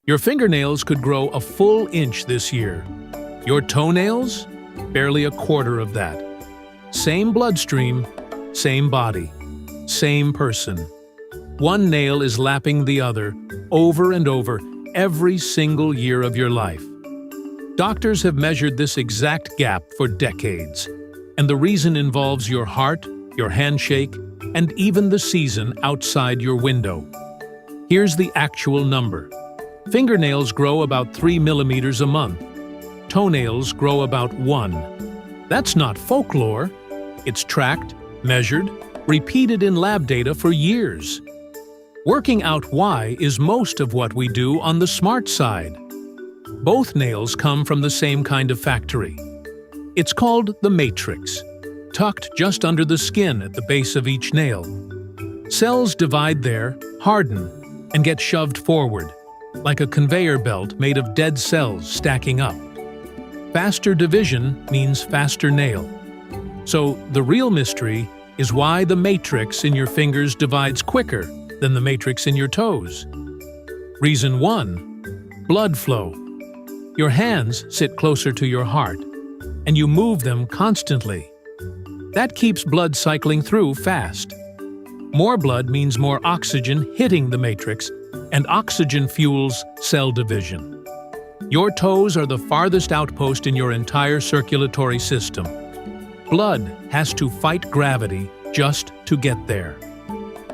Your fingernails could grow a full inch this year. Your toenails? Barely a quarter of that. Same bloodstream, same body, same person. One nail is lapping the other, over and over, every single year of your life. Doctors have measured this exact gap for decades, and the reason involves your heart, your handshake, and even the season outside your window. Here's the actual number. Fingernails grow about 3 millimeters a month. Toenails grow about 1. That's not folklore. It's tracked, measured, repeated in lab data for years. Working out why is most of what we do on the smart side. Both nails come from the same kind of factory. It's called the matrix, tucked just under the skin at the base of each nail. Cells divide there, harden, and get shoved forward, like a conveyor belt made of dead cells stacking up. Faster division means faster nail. So the real mystery is why the matrix in your fingers divides quicker than the matrix in your toes. Reason 1: blood flow. Your hands sit closer to your heart, and you move them constantly. That keeps blood cycling through fast. More blood means more oxygen hitting the matrix, and oxygen fuels cell division. Your toes are the farthest outpost in your entire circulatory system. Blood has to fight gravity just to get there.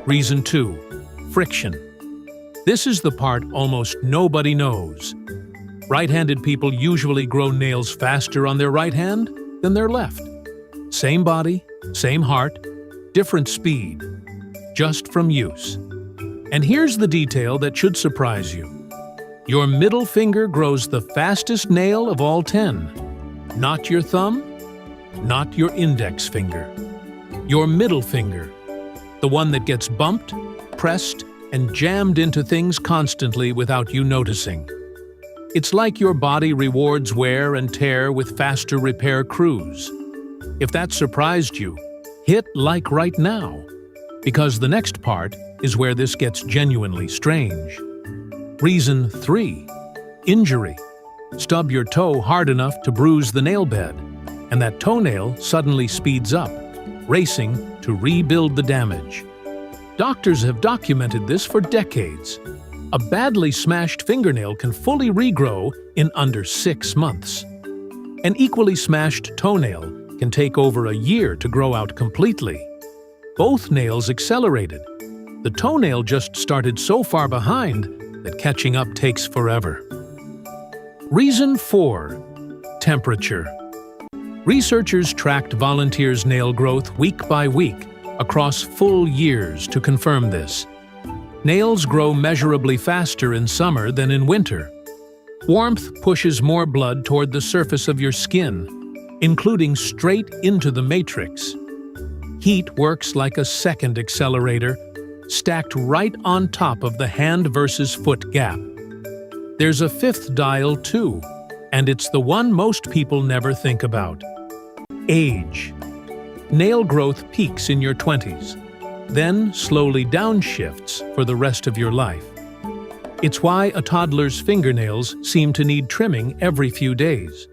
Reason 2: friction. This is the part almost nobody knows. Right-handed people usually grow nails faster on their right hand than their left. Same body, same heart, different speed, just from use. And here's the detail that should surprise you. Your middle finger grows the fastest nail of all 10. Not your thumb, not your index finger. Your middle finger, the one that gets bumped, pressed, and jammed into things constantly without you noticing. It's like your body rewards wear and tear with faster repair crews. If that surprised you, hit like right now, because the next part is where this gets genuinely strange. Reason 3: injury. Stub your toe hard enough to bruise the nail bed, and that toenail suddenly speeds up, racing to rebuild the damage. Doctors have documented this for decades. A badly smashed fingernail can fully regrow in under 6 months. An equally smashed toenail can take over a year to grow out completely. Both nails accelerated. The toenail just started so far behind that catching up takes forever. Reason 4: temperature. Researchers tracked volunteers' nail growth week by week across full years to confirm this. Nails grow measurably faster in summer than in winter. Warmth pushes more blood toward the surface of your skin, including straight into the matrix. Heat works like a second accelerator, stacked right on top of the hand versus foot gap. There's a 5th dial too, and it's the one most people never think about. Age. Nail growth peaks in your 20s, then slowly downshifts for the rest of your life. It's why a toddler's fingernails seem to need trimming every few days,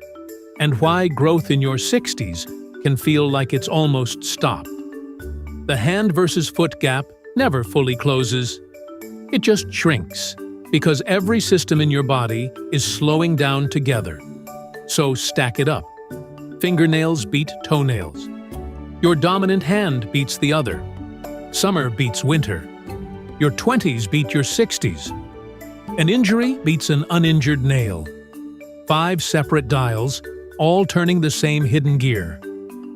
and why growth in your 60s can feel like it's almost stopped. The hand versus foot gap never fully closes. It just shrinks, because every system in your body is slowing down together. So stack it up. Fingernails beat toenails. Your dominant hand beats the other. Summer beats winter. Your 20s beat your 60s. An injury beats an uninjured nail. 5 separate dials, all turning the same hidden gear.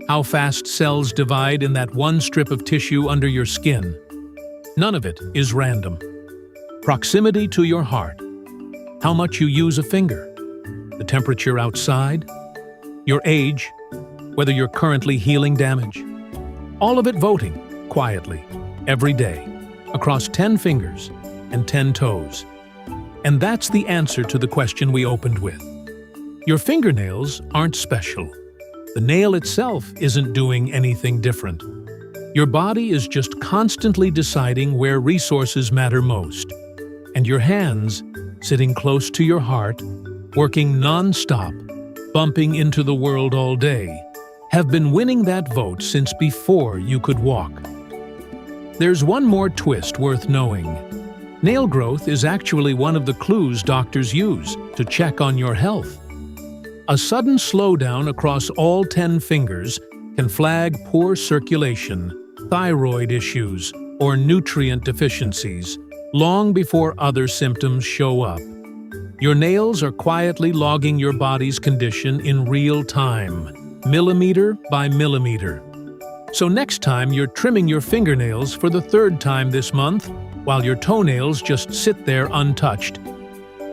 How fast cells divide in that one strip of tissue under your skin. None of it is random. Proximity to your heart. How much you use a finger. The temperature outside. Your age. Whether you're currently healing damage. All of it voting, quietly, every day, across 10 fingers and 10 toes. And that's the answer to the question we opened with. Your fingernails aren't special. The nail itself isn't doing anything different. Your body is just constantly deciding where resources matter most. And your hands sitting close to your heart, working non-stop, bumping into the world all day, have been winning that vote since before you could walk. There's one more twist worth knowing. Nail growth is actually one of the clues doctors use to check on your health. A sudden slowdown across all 10 fingers can flag poor circulation, thyroid issues, or nutrient deficiencies long before other symptoms show up. Your nails are quietly logging your body's condition in real time, millimeter by millimeter. So next time you're trimming your fingernails for the 3rd time this month, while your toenails just sit there untouched,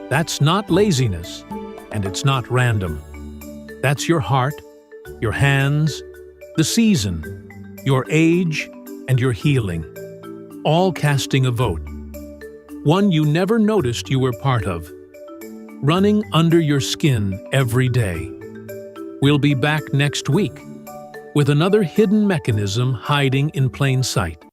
that's not laziness, and it's not random. That's your heart, your hands, the season, your age, and your healing, all casting a vote. One you never noticed you were part of, running under your skin every day. We'll be back next week with another hidden mechanism hiding in plain sight.